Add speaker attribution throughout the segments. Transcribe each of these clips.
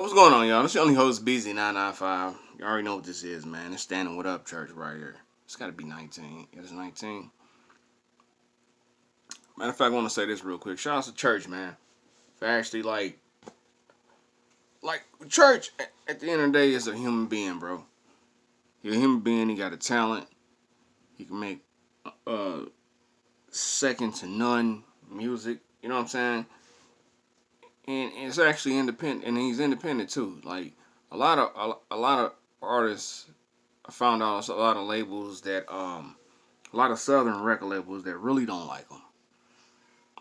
Speaker 1: What's going on, y'all? This is your only host, BZ995. You already know what this is, man. It's Standing What Up Church right here. It's got to be 19. It is 19. Matter of fact, I want to say this real quick. Shout out to church, man. For actually, church, at the end of the day, is a human being, bro. You're a human being. He got a talent. He can make uh, second to none music. You know what I'm saying? And it's actually independent, and he's independent too. Like a lot of artists, I found out a lot of labels that a lot of southern record labels that really don't like them.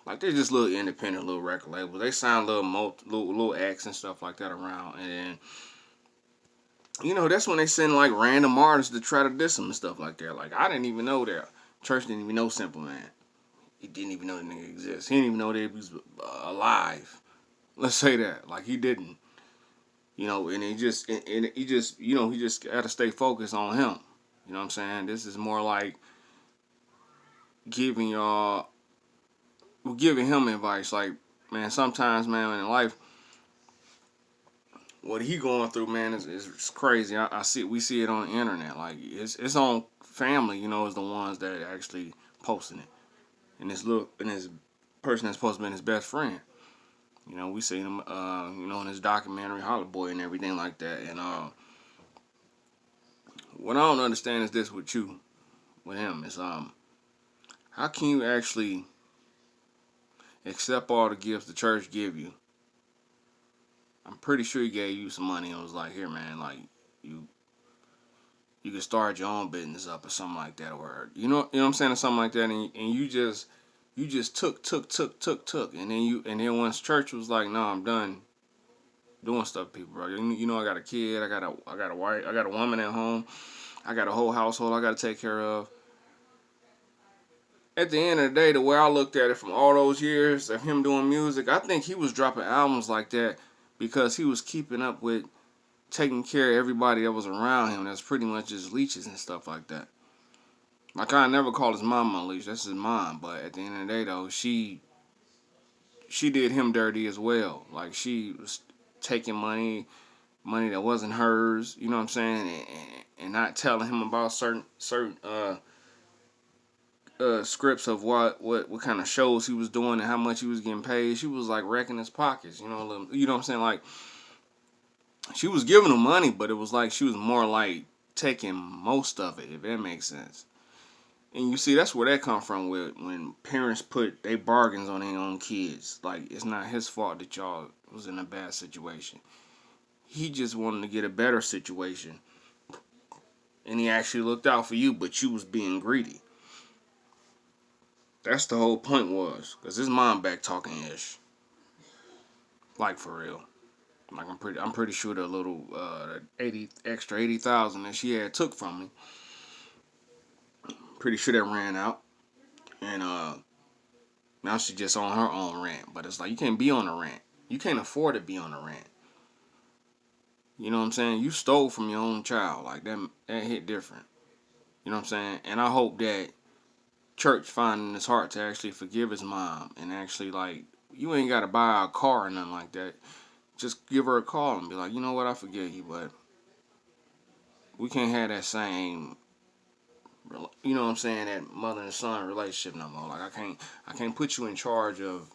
Speaker 1: Like they're just little independent little record labels. They sign little acts and stuff like that around, and then that's when they send like random artists to try to diss them and stuff like that. Like I didn't even know that. Church didn't even know Simple Man. He didn't even know the nigga exists. He didn't even know that he was alive. Let's say that. Like he didn't. And he just got to stay focused on him. You know what I'm saying? This is more like giving y'all, giving him advice. Like, man, sometimes, man, in life, what he going through, man, is crazy. We see it on the internet. Like, it's on family, is the ones that are actually posting it. And this person that's supposed to be his best friend. We seen him, in his documentary, Hollow Boy and everything like that. And what I don't understand is this with him, is how can you actually accept all the gifts the church give you? I'm pretty sure he gave you some money and was like, here, man, like you can start your own business up or something like that, or you know what I'm saying, or something like that, and you just took, and then once church was like, no, I'm done doing stuff, people, bro. I got a kid, I got a wife, I got a woman at home, I got a whole household I got to take care of. At the end of the day, the way I looked at it from all those years of him doing music, I think he was dropping albums like that because he was keeping up with taking care of everybody that was around him. That's pretty much just leeches and stuff like that. Like I never called his mom a leech. That's his mom. But at the end of the day, though, she did him dirty as well. Like she was taking money that wasn't hers. You know what I'm saying? And not telling him about certain scripts of what kind of shows he was doing and how much he was getting paid. She was like wrecking his pockets. You know what I'm saying? Like she was giving him money, but it was like she was more like taking most of it, if that makes sense. And you see, that's where that come from with when parents put their bargains on their own kids. Like it's not his fault that y'all was in a bad situation. He just wanted to get a better situation, and he actually looked out for you, but you was being greedy. That's the whole point was, cause his mom back talking ish, like for real. Like I'm pretty sure the little 80,000 that she had took from me, pretty sure that ran out, and now she just on her own rent. But it's like you can't be on a rent. You can't afford to be on a rent. You know what I'm saying? You stole from your own child. Like that hit different. You know what I'm saying? And I hope that church finding his heart to actually forgive his mom and actually like you ain't gotta buy a car or nothing like that. Just give her a call and be like, you know what, I forgive you, but we can't have that same, you know what I'm saying, that mother and son relationship no more. Like I can't put you in charge of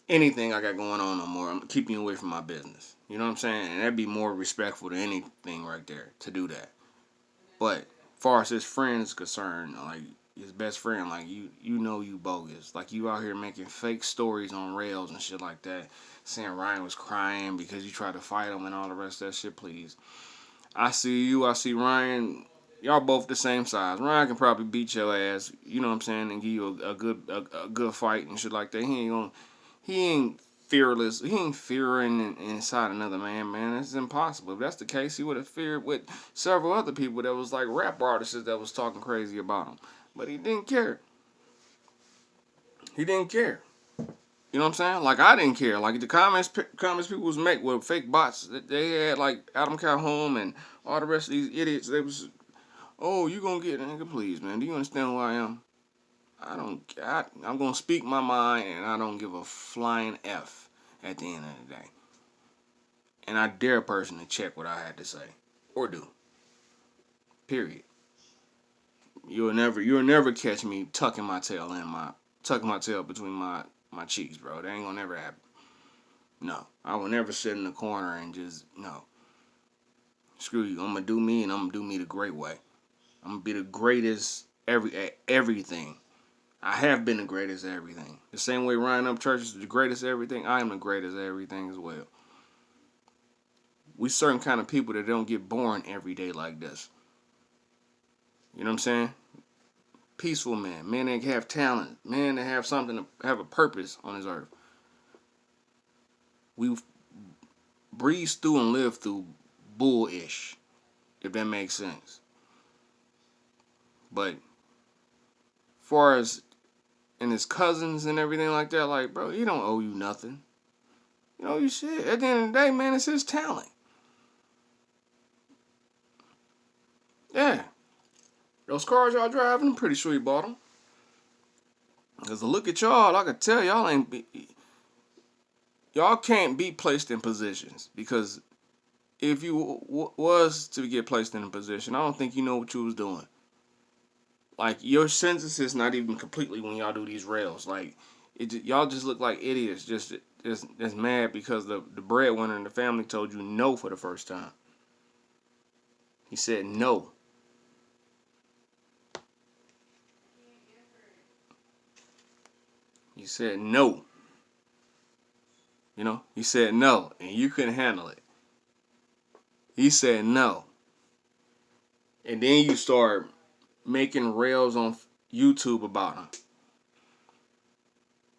Speaker 1: anything I got going on no more. I'm keeping you away from my business. You know what I'm saying? And that'd be more respectful than anything right there to do that. But as far as his friend is concerned, like his best friend, like you bogus. Like you out here making fake stories on rails and shit like that, saying Ryan was crying because you tried to fight him and all the rest of that shit. Please, I see you. I see Ryan. Y'all both the same size. Ryan can probably beat your ass. You know what I'm saying, and give you a good fight and shit like that. He ain't fearless. He ain't fearing inside another man, man. It's impossible. If that's the case, he would have feared with several other people that was like rap artists that was talking crazy about him. But he didn't care. He didn't care. You know what I'm saying? Like I didn't care. Like the comments people was make with fake bots. They had like Adam Calhoun and all the rest of these idiots. They was, oh, you gonna get nigga, please, man. Do you understand who I am? I'm gonna speak my mind, and I don't give a flying f at the end of the day. And I dare a person to check what I had to say or do. Period. You'll never catch me tucking my tail between my cheeks, bro. That ain't gonna never happen. No, I will never sit in the corner and just no. Screw you. I'm gonna do me, and I'm gonna do me the great way. I'm gonna be the greatest at everything. I have been the greatest at everything. The same way Ryan Upchurch is the greatest at everything, I am the greatest at everything as well. We certain kind of people that don't get born every day like this. You know what I'm saying? Peaceful man. Men that have talent. Men that have something to have a purpose on this earth. We breeze through and live through bullish, if that makes sense. But far as and his cousins and everything like that, like, bro, he don't owe you nothing. You know, you shit. At the end of the day, man, it's his talent. Yeah. Those cars y'all driving, I'm pretty sure he bought them. Because to look at y'all, I could tell y'all can't be placed in positions. Because if you was to get placed in a position, I don't think you know what you was doing. Like, your senses is not even completely when y'all do these rails. Like, y'all just look like idiots just mad because the breadwinner in the family told you no for the first time. He said no. He said no. You know, he said no, and you couldn't handle it. He said no. And then you start making rails on YouTube about him.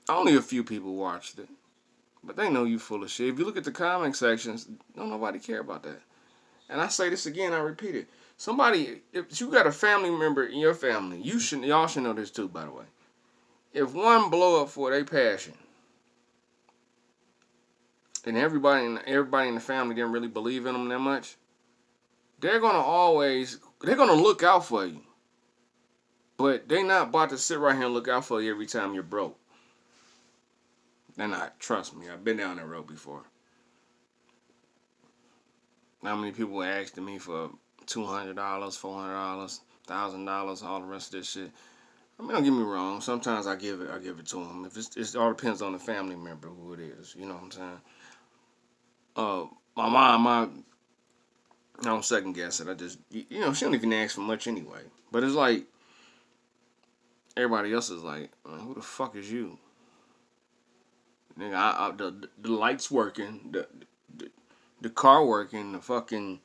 Speaker 1: Only a few people watched it. But they know you full of shit. If you look at the comment sections, don't nobody care about that. And I say this again, I repeat it. Somebody, if you got a family member in your family, y'all should know this too, by the way. If one blow up for their passion, and everybody in the family didn't really believe in them that much, they're gonna look out for you. But they not about to sit right here and look out for you every time you're broke. They're not. Trust me, I've been down that road before. How many people were asking me for $200, $400, $1,000, all the rest of this shit? I mean, don't get me wrong. Sometimes I give it to them. If it all depends on the family member who it is. You know what I'm saying? My mom, I don't second guess it. I just, she don't even ask for much anyway. But it's like everybody else is like, who the fuck is you? Nigga, the lights working, the car working, the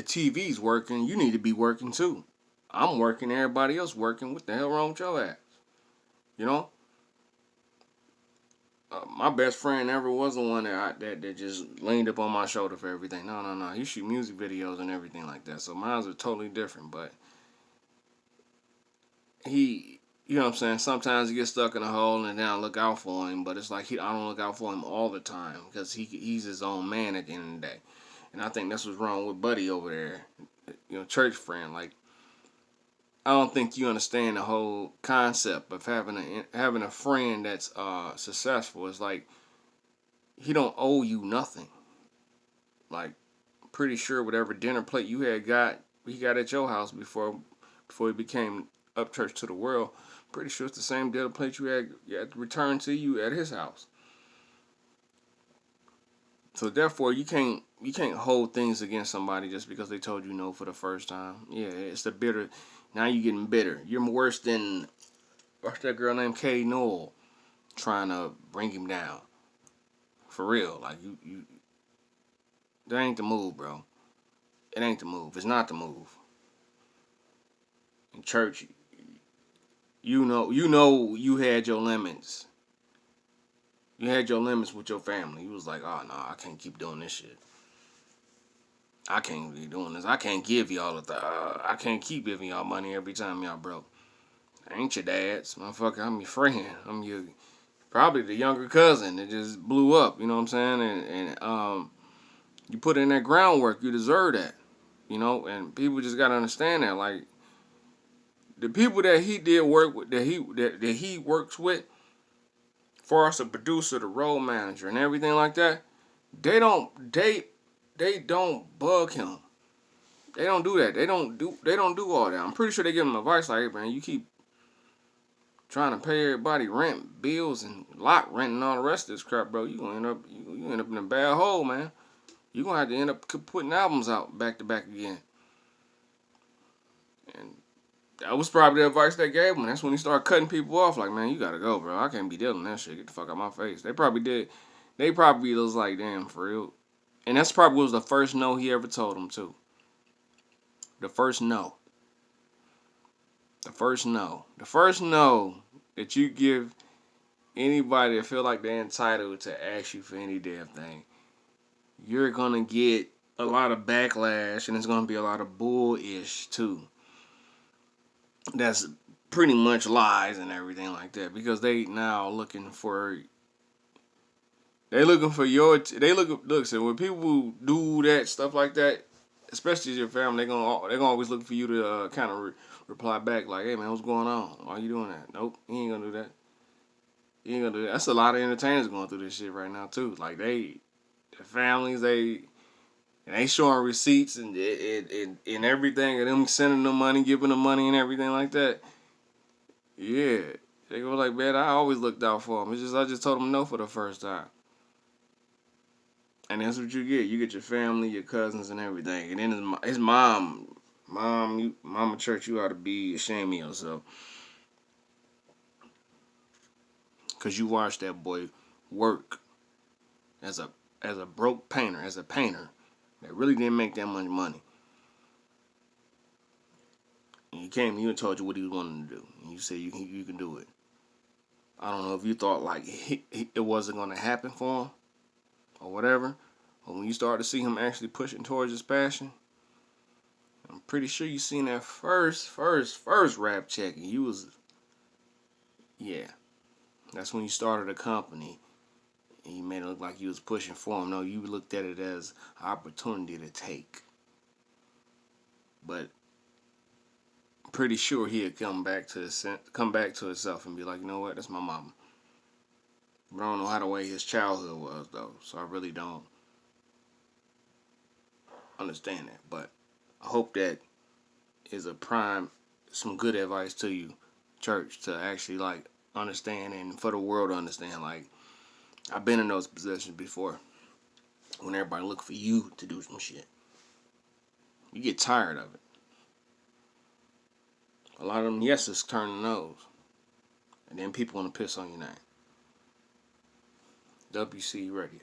Speaker 1: TV's working. You need to be working too. I'm working, everybody else working. What the hell wrong with your ass? You know? My best friend never was the one that just leaned up on my shoulder for everything. No. He shoot music videos and everything like that. So mine are totally different. But he, you know what I'm saying? Sometimes he gets stuck in a hole and then I look out for him. But it's like I don't look out for him all the time because he's his own man at the end of the day. And I think that's what's wrong with Buddy over there. Church friend. Like, I don't think you understand the whole concept of having a friend that's successful. It's like he don't owe you nothing. Like, pretty sure whatever dinner plate you he got at your house before he became up church to the world. Pretty sure it's the same dinner plate you had returned to you at his house. So therefore, you can't hold things against somebody just because they told you no for the first time. Yeah, it's the bitter. Now you're getting bitter. You're worse than what's that girl named Katie Noel trying to bring him down. For real, like you. That ain't the move, bro. It ain't the move. It's not the move. In church, you had your limits. You had your limits with your family. You was like, oh no, I can't keep doing this shit. I can't be doing this. I can't give y'all I can't keep giving y'all money every time y'all broke. I ain't your dad's, motherfucker. I'm your friend. I'm your probably the younger cousin that just blew up. You know what I'm saying? And you put in that groundwork. You deserve that. And people just gotta understand that. Like, the people that he did work with, that he works with, for us, the producer, the role manager, and everything like that, they don't bug him. They don't do that. They don't do all that. I'm pretty sure they give him advice like, hey man, you keep trying to pay everybody rent, bills, and lot rent and all the rest of this crap, bro. You gonna end up in a bad hole, man. You gonna have to end up putting albums out back to back again. And that was probably the advice they gave him. That's when he started cutting people off. Like, man, you gotta go, bro. I can't be dealing with that shit. Get the fuck out my face. They probably did. They probably was like, damn, for real. And that's probably was the first no he ever told him too. The first no. The first no. The first no that you give anybody that feel like they're entitled to ask you for any damn thing. You're gonna get a lot of backlash, and it's gonna be a lot of bullish too. That's pretty much lies and everything like that, because they now looking for look. So when people do that stuff like that, especially your family, they're gonna always look for you to kind of reply back like, hey man, what's going on? Why are you doing that? Nope, you ain't gonna do that. You ain't gonna do that. That's a lot of entertainers going through this shit right now too. Like their families, they showing receipts and everything, and them sending them money, giving them money and everything like that. Yeah, they go like, man, I always looked out for them. I just told them no for the first time. And that's what you get. You get your family, your cousins, and everything. And then his mom, mama church, you ought to be ashamed of yourself. Because you watched that boy work as a broke painter, as a painter that really didn't make that much money. And he came to you and told you what he was wanting to do. And you said you can do it. I don't know if you thought like it wasn't going to happen for him or whatever. But when you start to see him actually pushing towards his passion, I'm pretty sure you seen that first rap check, and you was, yeah. That's when you started a company, and you made it look like you was pushing for him. No, you looked at it as an opportunity to take. But I'm pretty sure he'd come back to himself and be like, you know what, that's my mama. But I don't know how the way his childhood was though, so I really don't understand that. But I hope that is some good advice to you, church, to actually like understand, and for the world to understand. Like, I've been in those positions before when everybody look for you to do some shit. You get tired of it. A lot of them yeses turn to no's, and then people want to piss on your name. WC Radio.